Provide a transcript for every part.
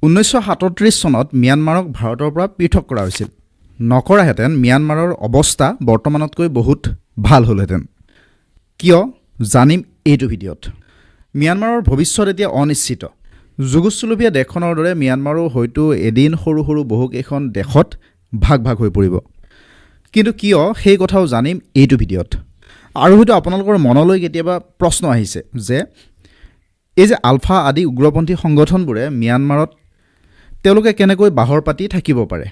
1937 চনত ম্যানমাৰক ভাৰতৰ পৰা পৃথক কৰা হৈছিল। নকৰাহেঁতেন ম্যানমাৰৰ অৱস্থা বৰ্তমানতকৈ বহুত ভাল হ'লহেঁতেন। কিয় জানিম এইটো ভিডিঅ'ত। ম্যানমাৰৰ ভৱিষ্যত এতিয়া অনিশ্চিত। যুগোচ্ছলুপীয়া দেশখনৰ দৰে ম্যানমাৰো হয়তো এদিন সৰু সৰু বহুকেইখন দেশত ভাগ ভাগ হৈ পৰিব। কিন্তু কিয় সেই কথাও জানিম এইটো ভিডিঅ'ত। আৰু হয়তো আপোনালোকৰ মনলৈ কেতিয়াবা প্ৰশ্ন আহিছে যে এই যে আলফা আদি উগ্ৰপন্থী সংগঠনবোৰে ম্যানমাৰত তেওঁলোকে কেনেকৈ বাহৰ পাতি থাকিব পাৰে,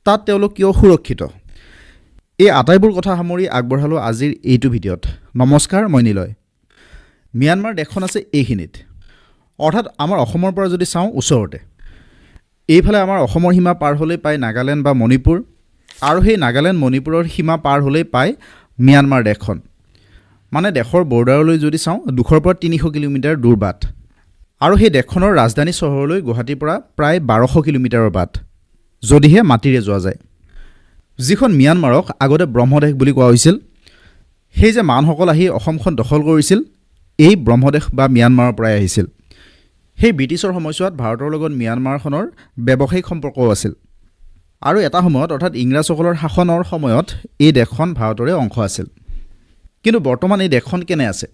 তাত তেওঁলোক কিয় সুৰক্ষিত? এই আটাইবোৰ কথা সামৰি আগবঢ়ালোঁ আজিৰ এইটো ভিডিঅ'ত। নমস্কাৰ, মই নিলয়। ম্যানমাৰ দেশখন আছে এইখিনিত, অৰ্থাৎ আমাৰ অসমৰ পৰা যদি চাওঁ ওচৰতে। এইফালে আমাৰ অসমৰ সীমা পাৰ হ'লেই পায় নাগালেণ্ড বা মণিপুৰ, আৰু সেই নাগালেণ্ড মণিপুৰৰ সীমা পাৰ হ'লেই পায় ম্যানমাৰ দেশখন। মানে দেশৰ বৰ্ডাৰলৈ যদি চাওঁ 200 পৰা 300 কিলোমিটাৰ দূৰ বাট, আৰু সেই দেশখনৰ ৰাজধানী চহৰলৈ গুৱাহাটীৰ পৰা প্ৰায় 1200 কিলোমিটাৰৰ বাট, যদিহে মাটিৰে যোৱা যায়। যিখন ম্যানমাৰক আগতে ব্ৰহ্মদেশ বুলি কোৱা হৈছিল, সেই যে মানসকল আহি অসমখন দখল কৰিছিল, এই ব্ৰহ্মদেশ বা ম্যানমাৰৰ পৰাই আহিছিল। সেই ব্ৰিটিছৰ সময়ছোৱাত ভাৰতৰ লগত ম্যানমাৰখনৰ ব্যৱসায়িক সম্পৰ্কও আছিল, আৰু এটা সময়ত অৰ্থাৎ ইংৰাজসকলৰ শাসনৰ সময়ত এই দেশখন ভাৰতৰে অংশ আছিল। কিন্তু বৰ্তমান এই দেশখন কেনে আছে?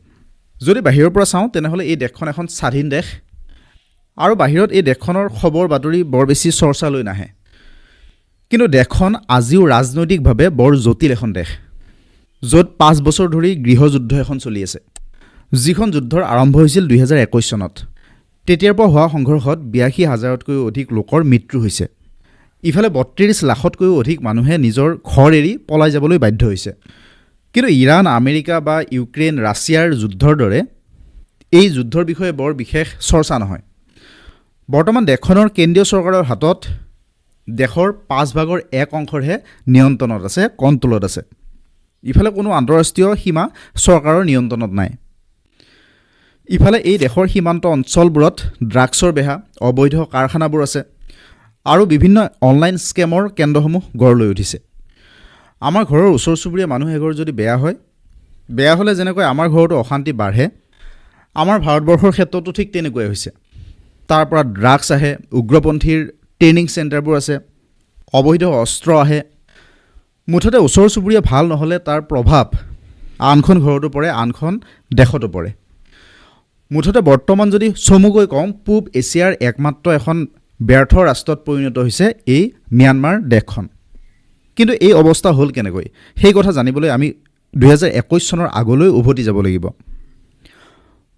যদি বাহিৰৰ পৰা চাওঁ তেনেহ'লে এই দেশখন এখন স্বাধীন দেশ, আৰু বাহিৰত এই দেশখনৰ খবৰ বাতৰি বৰ বেছি চৰ্চালৈ নাহে। কিন্তু দেশখন আজিও ৰাজনৈতিকভাৱে বৰ জটিল এখন দেশ, য'ত 5 বছৰ ধৰি গৃহযুদ্ধ এখন চলি আছে, যিখন যুদ্ধৰ আৰম্ভ হৈছিল 2021 চনত। তেতিয়াৰ পৰা হোৱা সংঘৰ্ষত 82,000তকৈও অধিক লোকৰ মৃত্যু হৈছে। ইফালে 32 লাখতকৈও অধিক মানুহে নিজৰ ঘৰ এৰি পলাই যাবলৈ বাধ্য হৈছে। কিন্তু ইৰাণ, আমেৰিকা বা ইউক্ৰেইন, ৰাছিয়াৰ যুদ্ধৰ দৰে এই যুদ্ধৰ বিষয়ে বৰ বিশেষ চৰ্চা নহয়। বৰ্তমান দেশখনৰ কেন্দ্ৰীয় চৰকাৰৰ হাতত দেশৰ 5 ভাগৰ 1 অংশৰহে নিয়ন্ত্ৰণত আছে, কণ্ট্ৰলত আছে। ইফালে কোনো আন্তঃৰাষ্ট্ৰীয় সীমা চৰকাৰৰ নিয়ন্ত্ৰণত নাই। ইফালে এই দেশৰ সীমান্ত অঞ্চলবোৰত ড্ৰাগছৰ বেহা, অবৈধ কাৰখানাবোৰ আছে, আৰু বিভিন্ন অনলাইন স্কেমৰ কেন্দ্ৰসমূহ গঢ় লৈ উঠিছে। আমাৰ ঘৰৰ ওচৰ চুবুৰীয়া মানুহ এঘৰ যদি বেয়া হ'লে যেনেকৈ আমাৰ ঘৰতো অশান্তি বাঢ়ে, আমাৰ ভাৰতবৰ্ষৰ ক্ষেত্ৰতো ঠিক তেনেকুৱাই হৈছে। তাৰ পৰা ড্ৰাগছ আহে, উগ্ৰপন্থীৰ ট্ৰেইনিং চেণ্টাৰবোৰ আছে, অবৈধ অস্ত্ৰ আহে। মুঠতে ওচৰ চুবুৰীয়া ভাল নহ'লে তাৰ প্ৰভাৱ আনখন ঘৰতো পৰে, আনখন দেশতো পৰে। মুঠতে বৰ্তমান যদি চমুকৈ কওঁ, পূব এছিয়াৰ একমাত্ৰ এখন ব্যৰ্থ ৰাষ্ট্ৰত পৰিণত হৈছে এই ম্যানমাৰ দেশখন। কিন্তু এই অৱস্থা হ'ল কেনেকৈ, সেই কথা জানিবলৈ আমি 2021 চনৰ আগলৈ উভতি যাব লাগিব।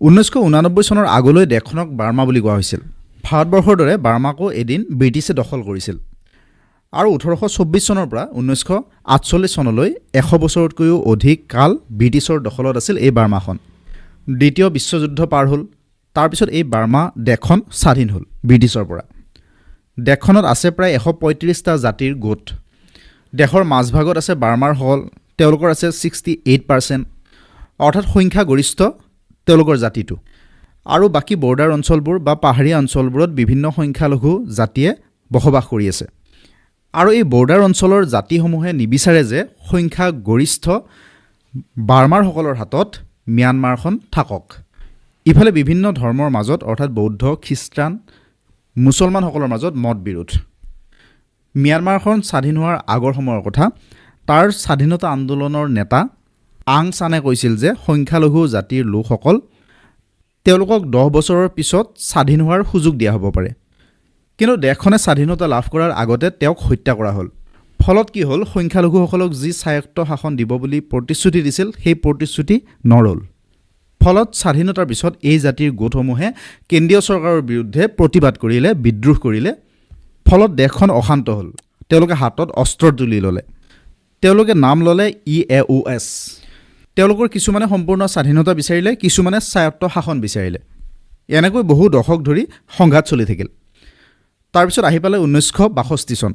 1989 চনৰ আগলৈ দেশখনক বাৰ্মা বুলি কোৱা হৈছিল। ভাৰতবৰ্ষৰ দৰে বাৰ্মাকো এদিন ব্ৰিটিছে দখল কৰিছিল, আৰু 1824 চনৰ পৰা 1948 চনলৈ 100 বছৰতকৈও অধিক কাল ব্ৰিটিছৰ দখলত আছিল এই বাৰ্মাখন। দ্বিতীয় বিশ্বযুদ্ধ পাৰ হ'ল, তাৰপিছত এই বাৰ্মা দেশখন স্বাধীন হ'ল ব্ৰিটিছৰ পৰা। দেশখনত আছে প্ৰায় 135টা জাতিৰ গোট। দেশৰ মাজভাগত আছে বাৰ্মাৰসকল, তেওঁলোকৰ আছে 68%, অৰ্থাৎ সংখ্যাগৰিষ্ঠ তেওঁলোকৰ জাতিটো। আৰু বাকী বৰ্ডাৰ অঞ্চলবোৰ বা পাহাৰীয়া অঞ্চলবোৰত বিভিন্ন সংখ্যালঘু জাতিয়ে বসবাস কৰি আছে। আৰু এই বৰ্ডাৰ অঞ্চলৰ জাতিসমূহে নিবিচাৰে যে সংখ্যাগৰিষ্ঠ বাৰ্মাৰসকলৰ হাতত ম্যানমাৰখন থাকক। ইফালে বিভিন্ন ধৰ্মৰ মাজত, অৰ্থাৎ বৌদ্ধ, খ্ৰীষ্টান, মুছলমানসকলৰ মাজত মতবিৰোধ। ম্যানমাৰখন স্বাধীন হোৱাৰ আগৰ সময়ৰ কথা, তাৰ স্বাধীনতা আন্দোলনৰ নেতা আং চানে কৈছিল যে সংখ্যালঘু জাতিৰ লোকসকল তেওঁলোকক 10 বছৰৰ পিছত স্বাধীন হোৱাৰ সুযোগ দিয়া হ'ব পাৰে। কিন্তু দেশখনে স্বাধীনতা লাভ কৰাৰ আগতে তেওঁক হত্যা কৰা হ'ল। ফলত কি হ'ল, সংখ্যালঘুসকলক যি স্বায়ত্ত শাসন দিব বুলি প্ৰতিশ্ৰুতি দিছিল, সেই প্ৰতিশ্ৰুতি নৰল। ফলত স্বাধীনতাৰ পিছত এই জাতিৰ গোটসমূহে কেন্দ্ৰীয় চৰকাৰৰ বিৰুদ্ধে প্ৰতিবাদ কৰিলে, বিদ্ৰোহ কৰিলে। ফলত দেশখন অশান্ত হ'ল। তেওঁলোকে হাতত অস্ত্ৰ তুলি ল'লে। তেওঁলোকে নাম ল'লে EAOS। তেওঁলোকৰ কিছুমানে সম্পূৰ্ণ স্বাধীনতা বিচাৰিলে, কিছুমানে স্বায়ত্ত শাসন বিচাৰিলে। এনেকৈ বহু দশক ধৰি সংঘাত চলি থাকিল। তাৰপিছত আহি পালে 1962 চন।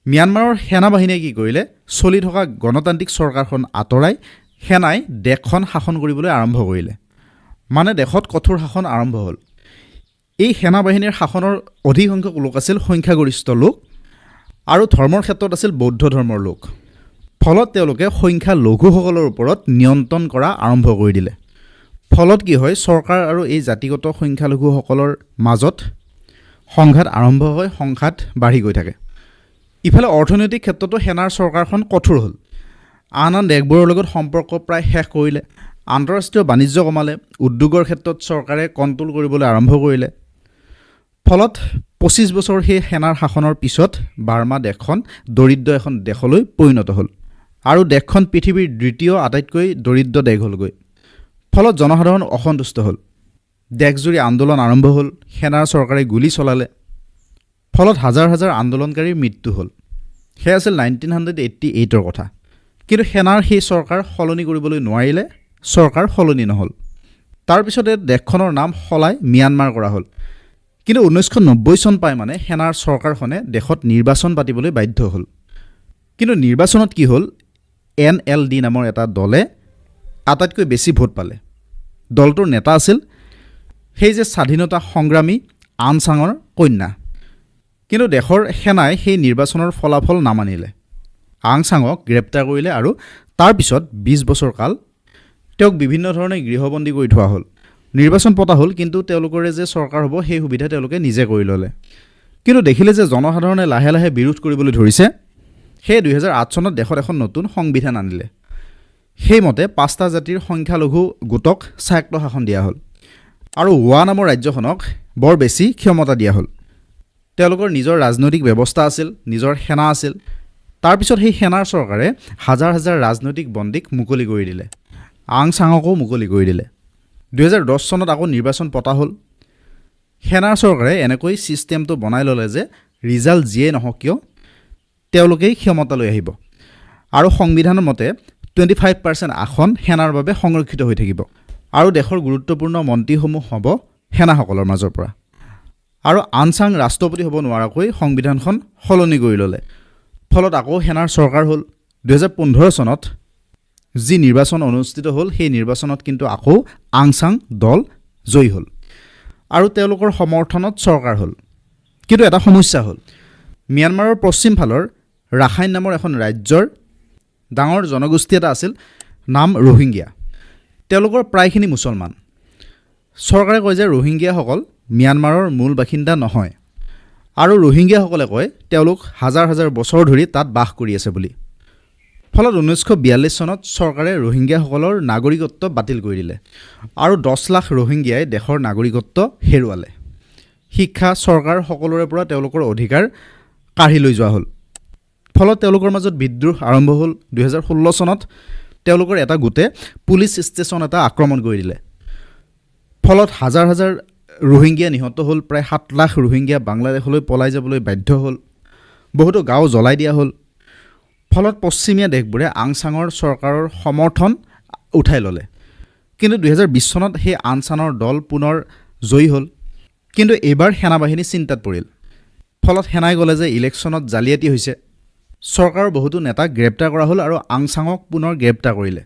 ম্যানমাৰৰ সেনাবাহিনীয়ে কি কৰিলে, চলি থকা গণতান্ত্ৰিক চৰকাৰখন আঁতৰাই সেনাই দেশখন শাসন কৰিবলৈ আৰম্ভ কৰিলে। মানে দেশত কঠোৰ শাসন আৰম্ভ হ'ল। এই সেনাবাহিনীৰ শাসনৰ অধিক সংখ্যক লোক আছিল সংখ্যাগৰিষ্ঠ লোক, আৰু ধৰ্মৰ ক্ষেত্ৰত আছিল বৌদ্ধ ধৰ্মৰ লোক। ফলত তেওঁলোকে সংখ্যালঘুসকলৰ ওপৰত নিয়ন্ত্ৰণ কৰা আৰম্ভ কৰি দিলে। ফলত কি হয়, চৰকাৰ আৰু এই জাতিগত সংখ্যালঘুসকলৰ মাজত সংঘাত আৰম্ভ হৈ সংঘাত বাঢ়ি গৈ থাকে। ইফালে অৰ্থনৈতিক ক্ষেত্ৰতো সেনাৰ চৰকাৰখন কঠোৰ হ'ল। আন দেশবোৰৰ লগত সম্পৰ্ক প্ৰায় শেষ কৰিলে, আন্তঃৰাষ্ট্ৰীয় বাণিজ্য কমালে, উদ্যোগৰ ক্ষেত্ৰত চৰকাৰে কণ্ট্ৰল কৰিবলৈ আৰম্ভ কৰিলে। ফলত 25 বছৰ সেই সেনাৰ শাসনৰ পিছত বাৰ্মা দেশখন দৰিদ্ৰ এখন দেশলৈ পৰিণত হ'ল আৰু দেশখন পৃথিৱীৰ দ্বিতীয় আটাইতকৈ দৰিদ্ৰ দেশ হ'লগৈ। ফলত জনসাধাৰণ অসন্তুষ্ট হ'ল। দেশজুৰি আন্দোলন আৰম্ভ হ'ল, সেনাৰ চৰকাৰে গুলী চলালে। ফলত হাজাৰ হাজাৰ আন্দোলনকাৰীৰ মৃত্যু হ'ল। সেয়া আছিল 1988ৰ কথা। কিন্তু সেনাৰ সেই চৰকাৰ সলনি কৰিবলৈ নোৱাৰিলে, চৰকাৰ সলনি নহ'ল। তাৰপিছতে দেশখনৰ নাম সলাই ম্যানমাৰ কৰা হ'ল। কিন্তু 1990 চন পাই মানে সেনাৰ চৰকাৰখনে দেশত নিৰ্বাচন পাতিবলৈ বাধ্য হ'ল। কিন্তু নিৰ্বাচনত কি হ'ল, NLD নামৰ এটা দলে আটাইতকৈ বেছি ভোট পালে। দলটোৰ নেতা আছিল সেই যে স্বাধীনতা সংগ্ৰামী আন চাঙৰ কন্যা। কিন্তু দেশৰ সেনাই সেই নিৰ্বাচনৰ ফলাফল নামানিলে। আং চাঙক গ্ৰেপ্তাৰ কৰিলে আৰু তাৰপিছত 20 বছৰ কাল তেওঁক বিভিন্ন ধৰণে গৃহবন্দী কৰি থোৱা হ'ল। নিৰ্বাচন পতা হ'ল, কিন্তু তেওঁলোকৰে যে চৰকাৰ হ'ব সেই সুবিধা তেওঁলোকে নিজে কৰি ল'লে। কিন্তু দেখিলে যে জনসাধাৰণে লাহে লাহে বিৰোধ কৰিবলৈ ধৰিছে। সেই 2008 চনত দেশত এখন নতুন সংবিধান আনিলে। সেইমতে 5টা জাতিৰ সংখ্যালঘু গোটক স্বায়ত্ত শাসন দিয়া হ'ল আৰু ৱা নামৰ ৰাজ্যখনক বৰ বেছি ক্ষমতা দিয়া হ'ল। তেওঁলোকৰ নিজৰ ৰাজনৈতিক ব্যৱস্থা আছিল, নিজৰ সেনা আছিল। তাৰপিছত সেই সেনাৰ চৰকাৰে হাজাৰ হাজাৰ ৰাজনৈতিক বন্দীক মুকলি কৰি দিলে, আং চাঙকো মুকলি কৰি দিলে। 2010 চনত আকৌ নিৰ্বাচন পতা হ'ল। সেনাৰ চৰকাৰে এনেকৈ ছিষ্টেমটো বনাই ল'লে যে ৰিজাল্ট যিয়েই নহওক কিয় তেওঁলোকেই ক্ষমতালৈ আহিব আৰু সংবিধানৰ মতে 25% আসন সেনাৰ বাবে সংৰক্ষিত হৈ থাকিব আৰু দেশৰ গুৰুত্বপূৰ্ণ মন্ত্ৰীসমূহ হ'ব সেনাসকলৰ মাজৰ পৰা। আৰু আন চাং ৰাষ্ট্ৰপতি হ'ব নোৱাৰাকৈ সংবিধানখন সলনি কৰি ল'লে। ফলত আকৌ সেনাৰ চৰকাৰ হ'ল। 2015 চনত যি নিৰ্বাচন অনুষ্ঠিত হ'ল, সেই নিৰ্বাচনত কিন্তু আকৌ আং চাং দল জয়ী হ'ল আৰু তেওঁলোকৰ সমৰ্থনত চৰকাৰ হ'ল। কিন্তু এটা সমস্যা হ'ল, ম্যানমাৰৰ পশ্চিম ফালৰ ৰাখাইন নামৰ এখন ৰাজ্যৰ ডাঙৰ জনগোষ্ঠী এটা আছিল, নাম ৰোহিংগীয়া। তেওঁলোকৰ প্ৰায়খিনি মুছলমান। চৰকাৰে কয় যে ৰোহিংগীয়াসকল ম্যানমাৰৰ মূল বাসিন্দা নহয় আৰু ৰোহিংগীয়াসকলে কয় তেওঁলোক হাজাৰ হাজাৰ বছৰ ধৰি তাত বাস কৰি আছে বুলি। ফলত 1942 চনত চৰকাৰে ৰোহিংগীয়াসকলৰ নাগৰিকত্ব বাতিল কৰি দিলে আৰু 10 লাখ ৰোহিংগীয়াই দেশৰ নাগৰিকত্ব হেৰুৱালে। শিক্ষা, চৰকাৰ সকলোৰে পৰা তেওঁলোকৰ অধিকাৰ কাঢ়ি লৈ যোৱা হ'ল। ফলত তেওঁলোকৰ মাজত বিদ্ৰোহ আৰম্ভ হ'ল। 2016 চনত তেওঁলোকৰ এটা গোটে পুলিচ ষ্টেচন এটা আক্ৰমণ কৰি দিলে। ফলত হাজাৰ হাজাৰ ৰোহিংগীয়া নিহত হ'ল। প্ৰায় 7 লাখ ৰোহিংগীয়া বাংলাদেশলৈ পলাই যাবলৈ বাধ্য হ'ল। বহুতো গাঁও জ্বলাই দিয়া হ'ল। ফলত পশ্চিমীয়া দেশবোৰে আং চাঙৰ চৰকাৰৰ সমৰ্থন উঠাই ল'লে। কিন্তু 2020 চনত সেই আং চাঙৰ দল পুনৰ জয়ী হ'ল। কিন্তু এইবাৰ সেনাবাহিনী চিন্তাত পৰিল। ফলত সেনাই ক'লে যে ইলেকশ্যনত জালিয়াতি হৈছে। চৰকাৰৰ বহুতো নেতাক গ্ৰেপ্তাৰ কৰা হ'ল আৰু আং চাঙক পুনৰ গ্ৰেপ্তাৰ কৰিলে।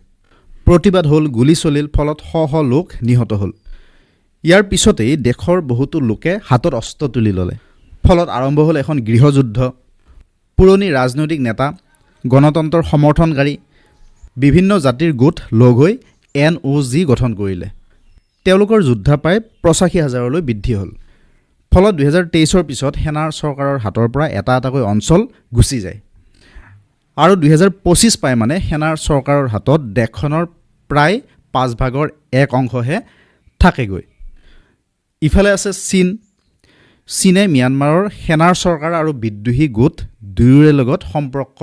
প্ৰতিবাদ হ'ল, গুলী চলিল। ফলত শ শ লোক নিহত হ'ল। ইয়াৰ পিছতেই দেশৰ বহুতো লোকে হাতত অস্ত্ৰ তুলি ল'লে। ফলত আৰম্ভ হ'ল এখন গৃহযুদ্ধ। পুৰণি ৰাজনৈতিক নেতা, গণতন্ত্ৰৰ সমৰ্থনকাৰী বিভিন্ন জাতিৰ গোট লগ হৈ NOG গঠন কৰিলে। তেওঁলোকৰ যোদ্ধা প্ৰায় 85,000লৈ বৃদ্ধি হ'ল। ফলত 2023 পিছত সেনাৰ চৰকাৰৰ হাতৰ পৰা এটা এটাকৈ অঞ্চল গুচি যায় আৰু 2025 পাই মানে সেনাৰ চৰকাৰৰ হাতত দেশখনৰ প্ৰায় 5 1 অংশহে থাকেগৈ। ইফালে আছে চীন। চীনে ম্যানমাৰৰ সেনাৰ চৰকাৰ আৰু বিদ্ৰোহী গোট দুয়োৰে লগত সম্পৰ্ক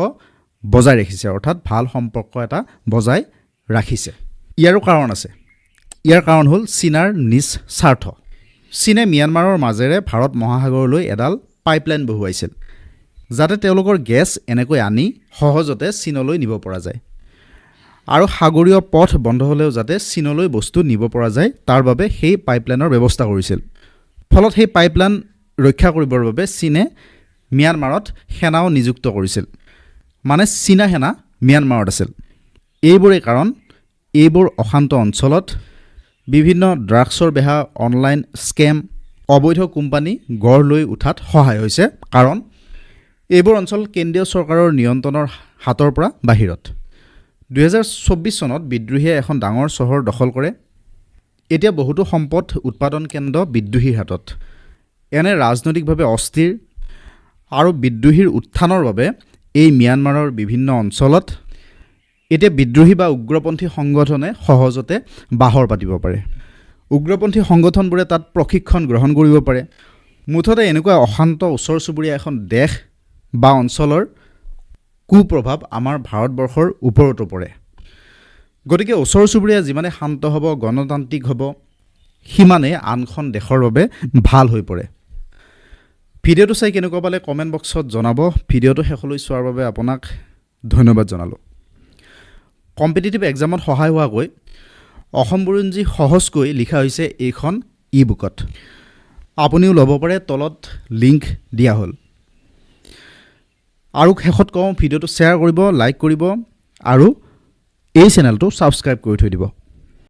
বজাই ৰাখিছে, অৰ্থাৎ ভাল সম্পৰ্ক এটা বজাই ৰাখিছে। ইয়াৰো কাৰণ আছে। ইয়াৰ কাৰণ হ'ল চীনাৰ নিজ স্বাৰ্থ। চীনে ম্যানমাৰৰ মাজেৰে ভাৰত মহাসাগৰলৈ এডাল পাইপলাইন বহুৱাইছিল, যাতে তেওঁলোকৰ গেছ এনেকৈ আনি সহজতে চীনলৈ নিব পৰা যায় আৰু সাগৰীয় পথ বন্ধ হ'লেও যাতে চীনলৈ বস্তু নিব পৰা যায়, তাৰ বাবে সেই পাইপলাইনৰ ব্যৱস্থা কৰিছিল। ফলত সেই পাইপলাইন ৰক্ষা কৰিবৰ বাবে চীনে ম্যানমাৰত সেনাও নিযুক্ত কৰিছিল। মানে চীনা সেনা ম্যানমাৰত আছিল। এইবোৰেই কাৰণ এইবোৰ অশান্ত অঞ্চলত বিভিন্ন ড্ৰাগছৰ বেহা, অনলাইন স্কেম, অবৈধ কোম্পানী গঢ় লৈ উঠাত সহায় হৈছে, কাৰণ এইবোৰ অঞ্চল কেন্দ্ৰীয় চৰকাৰৰ নিয়ন্ত্ৰণৰ হাতৰ পৰা বাহিৰত। 2024 চনত বিদ্ৰোহীয়ে এখন ডাঙৰ চহৰ দখল কৰে। এতিয়া বহুতো সম্পদ উৎপাদন কেন্দ্ৰ বিদ্ৰোহীৰ হাতত। এনে ৰাজনৈতিকভাৱে অস্থিৰ আৰু বিদ্ৰোহীৰ উত্থানৰ বাবে এই ম্যানমাৰৰ বিভিন্ন অঞ্চলত এতিয়া বিদ্ৰোহী বা উগ্ৰপন্থী সংগঠনে সহজতে বাহৰ পাতিব পাৰে। উগ্ৰপন্থী সংগঠনবোৰে তাত প্ৰশিক্ষণ গ্ৰহণ কৰিব পাৰে। মুঠতে এনেকুৱা অশান্ত ওচৰ চুবুৰীয়া এখন দেশ বা অঞ্চলৰ কুপ্ৰভাৱ আমাৰ ভাৰতবৰ্ষৰ ওপৰতো পৰে। গতিকে ওচৰ চুবুৰীয়া যিমানে শান্ত হ'ব, গণতান্ত্ৰিক হ'ব, সিমানে আনখন দেশৰ বাবে ভাল হৈ পৰে। ভিডিঅ'টো চাই কেনেকুৱা পালে কমেণ্ট বক্সত জনাব। ভিডিঅ'টো শেষলৈ চোৱাৰ বাবে আপোনাক ধন্যবাদ জনালোঁ। কম্পিটিটিভ এক্সামত সহায় হোৱাকৈ অসম বুৰঞ্জী সহজকৈ লিখা হৈছে এইখন ই-বুকত। আপুনিও ল'ব পাৰে, তলত লিংক দিয়া হ'ল। আৰু শেষত কওঁ, ভিডিঅ'টো শ্বেয়াৰ কৰিব, লাইক কৰিব আৰু এই চেনেলটো ছাবস্ক্ৰাইব কৰি থৈ দিব।